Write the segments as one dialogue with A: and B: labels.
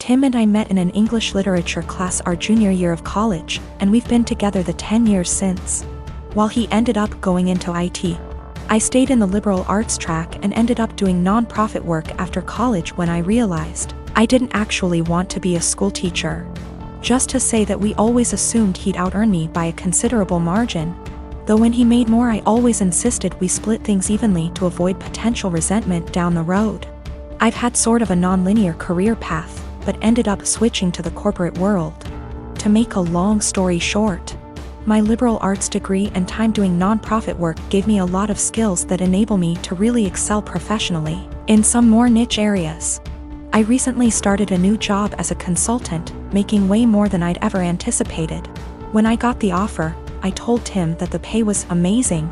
A: Tim and I met in an English literature class our junior year of college, and we've been together the 10 years since. While he ended up going into IT, I stayed in the liberal arts track and ended up doing non-profit work after college when I realized I didn't actually want to be a school teacher. Just to say that we always assumed he'd out-earn me by a considerable margin. Though when he made more, I always insisted we split things evenly to avoid potential resentment down the road. I've had sort of a non-linear career path, but ended up switching to the corporate world. To make a long story short, my liberal arts degree and time doing non-profit work gave me a lot of skills that enable me to really excel professionally in some more niche areas. I recently started a new job as a consultant, making way more than I'd ever anticipated. When I got the offer, I told Tim that the pay was amazing,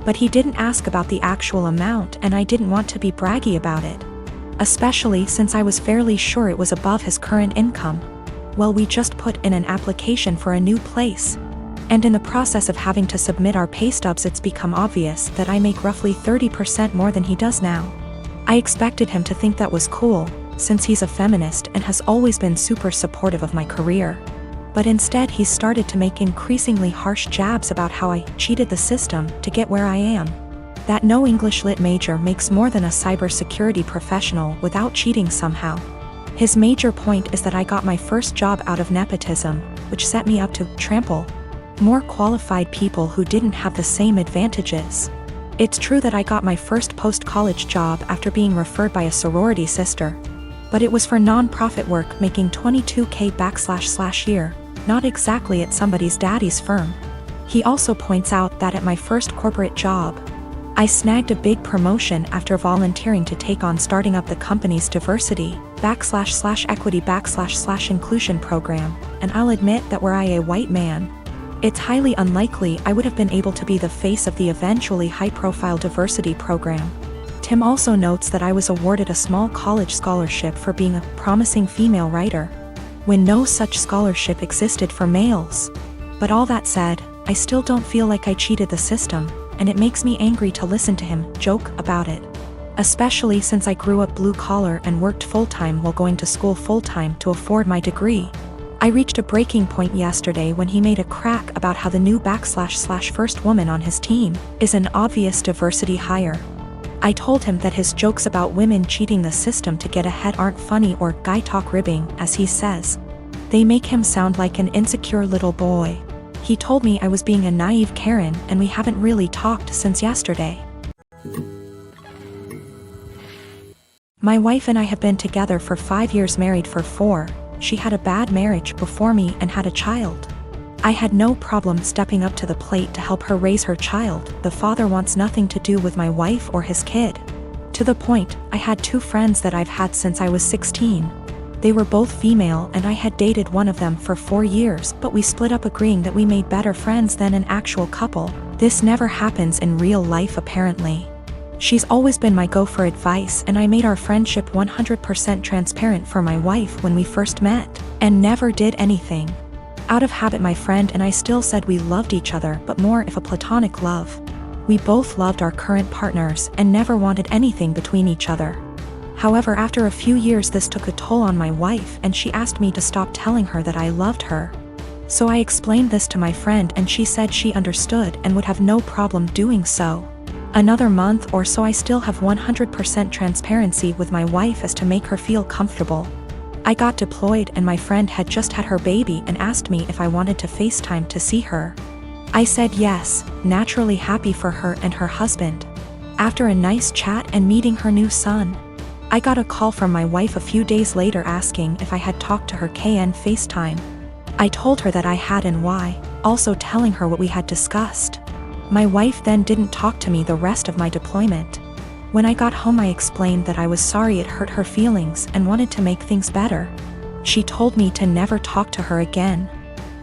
A: but he didn't ask about the actual amount, and I didn't want to be braggy about it, especially since I was fairly sure it was above his current income. Well, we just put in an application for a new place, and in the process of having to submit our pay stubs, it's become obvious that I make roughly 30% more than he does now. I expected him to think that was cool, since he's a feminist and has always been super supportive of my career. But instead he started to make increasingly harsh jabs about how I cheated the system to get where I am. That no English Lit major makes more than a cybersecurity professional without cheating somehow. His major point is that I got my first job out of nepotism, which set me up to trample more qualified people who didn't have the same advantages. It's true that I got my first post-college job after being referred by a sorority sister, but it was for non-profit work making $22K year, not exactly at somebody's daddy's firm. He also points out that at my first corporate job, I snagged a big promotion after volunteering to take on starting up the company's diversity //equity / inclusion program, and I'll admit that were I a white man, it's highly unlikely I would have been able to be the face of the eventually high-profile diversity program. Tim also notes that I was awarded a small college scholarship for being a promising female writer, when no such scholarship existed for males. But all that said, I still don't feel like I cheated the system, and it makes me angry to listen to him joke about it. Especially since I grew up blue-collar and worked full-time while going to school full-time to afford my degree. I reached a breaking point yesterday when he made a crack about how the new / first woman on his team is an obvious diversity hire. I told him that his jokes about women cheating the system to get ahead aren't funny or guy talk ribbing, as he says. They make him sound like an insecure little boy. He told me I was being a naive Karen, and we haven't really talked since yesterday. My wife and I have been together for 5 years, married for 4. She had a bad marriage before me and had a child. I had no problem stepping up to the plate to help her raise her child. The father wants nothing to do with my wife or his kid. To the point, I had 2 friends that I've had since I was 16. They were both female, and I had dated one of them for 4 years, but we split up agreeing that we made better friends than an actual couple. This never happens in real life apparently. She's always been my go for advice, and I made our friendship 100% transparent for my wife when we first met, and never did anything out of habit. My friend and I still said we loved each other, but more if a platonic love. We both loved our current partners and never wanted anything between each other. However, after a few years this took a toll on my wife, and she asked me to stop telling her that I loved her. So I explained this to my friend, and she said she understood and would have no problem doing so. Another month or so I still have 100% transparency with my wife as to make her feel comfortable. I got deployed, and my friend had just had her baby and asked me if I wanted to FaceTime to see her. I said yes, naturally happy for her and her husband. After a nice chat and meeting her new son, I got a call from my wife a few days later asking if I had talked to her KN FaceTime. I told her that I had and why, also telling her what we had discussed. My wife then didn't talk to me the rest of my deployment. When I got home I explained that I was sorry it hurt her feelings and wanted to make things better. She told me to never talk to her again.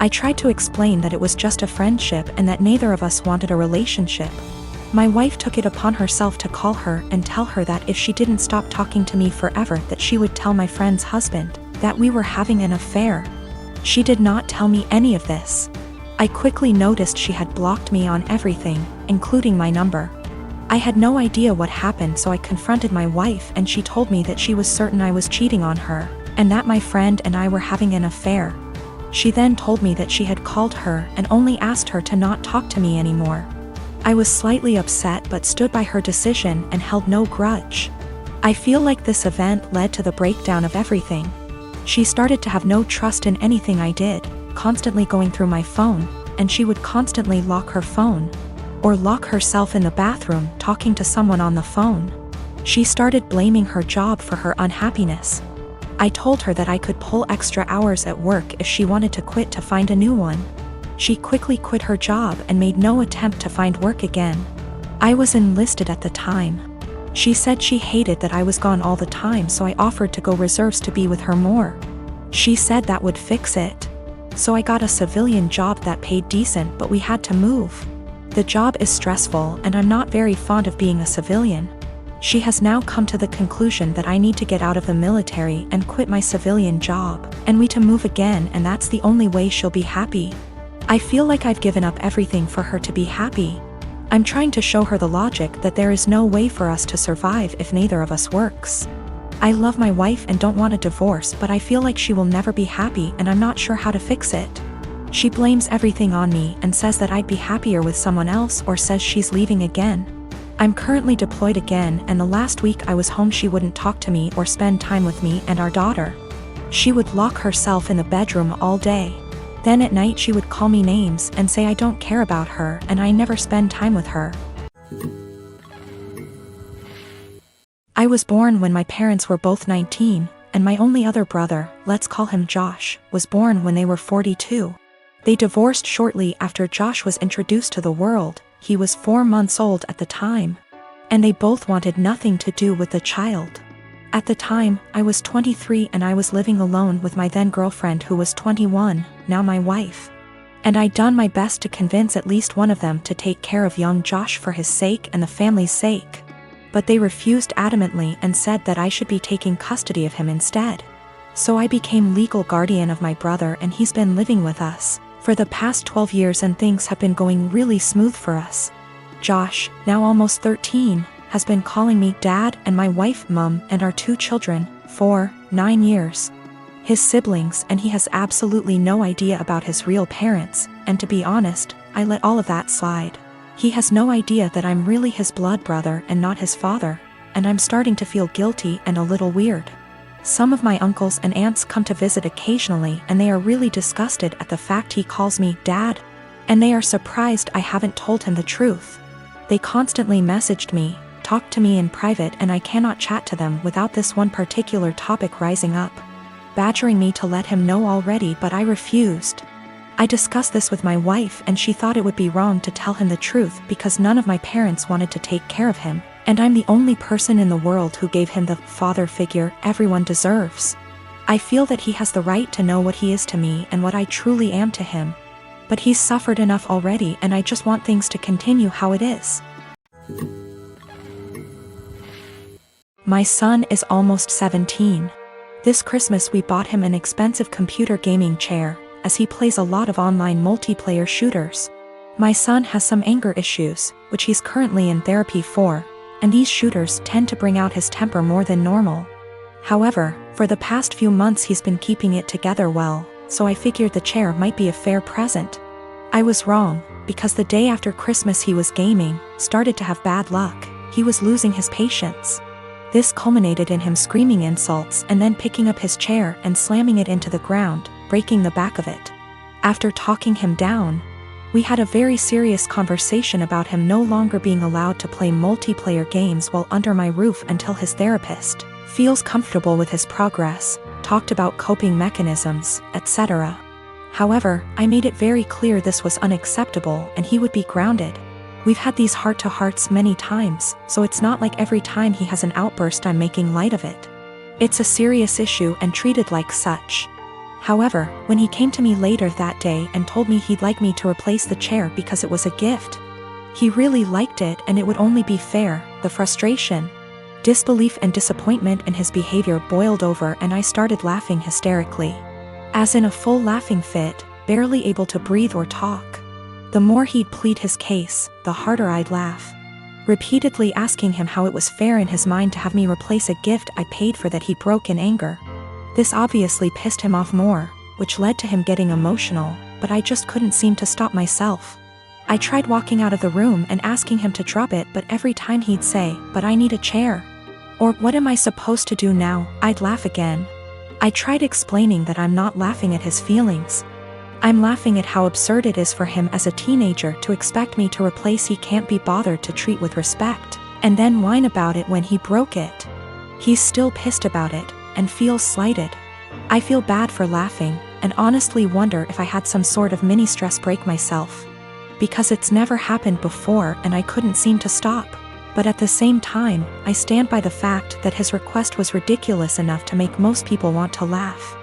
A: I tried to explain that it was just a friendship and that neither of us wanted a relationship. My wife took it upon herself to call her and tell her that if she didn't stop talking to me forever that she would tell my friend's husband that we were having an affair. She did not tell me any of this. I quickly noticed she had blocked me on everything, including my number. I had no idea what happened, so I confronted my wife and she told me that she was certain I was cheating on her. and that my friend and I were having an affair. She then told me that she had called her and only asked her to not talk to me anymore. I was slightly upset but stood by her decision and held no grudge. I feel like this event led to the breakdown of everything. She started to have no trust in anything I did, constantly going through my phone, and she would constantly lock her phone, or lock herself in the bathroom talking to someone on the phone. She started blaming her job for her unhappiness. I told her that I could pull extra hours at work if she wanted to quit to find a new one. She quickly quit her job and made no attempt to find work again. I was enlisted at the time. She said she hated that I was gone all the time, so I offered to go reserves to be with her more. She said that would fix it. So I got a civilian job that paid decent, but we had to move. The job is stressful and I'm not very fond of being a civilian. She has now come to the conclusion that I need to get out of the military and quit my civilian job, and we to move again, and that's the only way she'll be happy. I feel like I've given up everything for her to be happy. I'm trying to show her the logic that there is no way for us to survive if neither of us works. I love my wife and don't want a divorce, but I feel like she will never be happy and I'm not sure how to fix it. She blames everything on me and says that I'd be happier with someone else, or says she's leaving again. I'm currently deployed again, and the last week I was home she wouldn't talk to me or spend time with me and our daughter. She would lock herself in the bedroom all day. Then at night she would call me names and say I don't care about her and I never spend time with her. I was born when my parents were both 19, and my only other brother, let's call him Josh, was born when they were 42. They divorced shortly after Josh was introduced to the world. He was 4 months old at the time. And they both wanted nothing to do with the child. At the time, I was 23 and I was living alone with my then girlfriend who was 21, now my wife. And I'd done my best to convince at least one of them to take care of young Josh for his sake and the family's sake. But they refused adamantly and said that I should be taking custody of him instead. So I became legal guardian of my brother, and he's been living with us for the past 12 years, and things have been going really smooth for us. Josh, now almost 13, has been calling me Dad and my wife Mum and our 2 children for 9 years. His siblings and he has absolutely no idea about his real parents, and to be honest, I let all of that slide. He has no idea that I'm really his blood brother and not his father, and I'm starting to feel guilty and a little weird. Some of my uncles and aunts come to visit occasionally, and they are really disgusted at the fact he calls me Dad, and they are surprised I haven't told him the truth. They constantly messaged me, talked to me in private, and I cannot chat to them without this one particular topic rising up, badgering me to let him know already, but I refused. I discussed this with my wife and she thought it would be wrong to tell him the truth because none of my parents wanted to take care of him, and I'm the only person in the world who gave him the father figure everyone deserves. I feel that he has the right to know what he is to me and what I truly am to him. But he's suffered enough already, and I just want things to continue how it is. My son is almost 17. This Christmas we bought him an expensive computer gaming chair, as he plays a lot of online multiplayer shooters. My son has some anger issues, which he's currently in therapy for, and these shooters tend to bring out his temper more than normal. However, for the past few months he's been keeping it together well, so I figured the chair might be a fair present. I was wrong, because the day after Christmas he was gaming, started to have bad luck. He was losing his patience. This culminated in him screaming insults and then picking up his chair and slamming it into the ground, breaking the back of it. After talking him down, we had a very serious conversation about him no longer being allowed to play multiplayer games while under my roof until his therapist feels comfortable with his progress, talked about coping mechanisms, etc. However, I made it very clear this was unacceptable and he would be grounded. We've had these heart-to-hearts many times, so it's not like every time he has an outburst I'm making light of it. It's a serious issue and treated like such. However, when he came to me later that day and told me he'd like me to replace the chair because it was a gift, he really liked it and it would only be fair, the frustration, disbelief and disappointment in his behavior boiled over and I started laughing hysterically. As in a full laughing fit, barely able to breathe or talk. The more he'd plead his case, the harder I'd laugh, repeatedly asking him how it was fair in his mind to have me replace a gift I paid for that he broke in anger. This obviously pissed him off more, which led to him getting emotional, but I just couldn't seem to stop myself. I tried walking out of the room and asking him to drop it, but every time he'd say, "But I need a chair." Or, "What am I supposed to do now?" I'd laugh again. I tried explaining that I'm not laughing at his feelings. I'm laughing at how absurd it is for him as a teenager to expect me to replace he can't be bothered to treat with respect, and then whine about it when he broke it. He's still pissed about it, and feels slighted. I feel bad for laughing, and honestly wonder if I had some sort of mini stress break myself. Because it's never happened before and I couldn't seem to stop. But at the same time, I stand by the fact that his request was ridiculous enough to make most people want to laugh.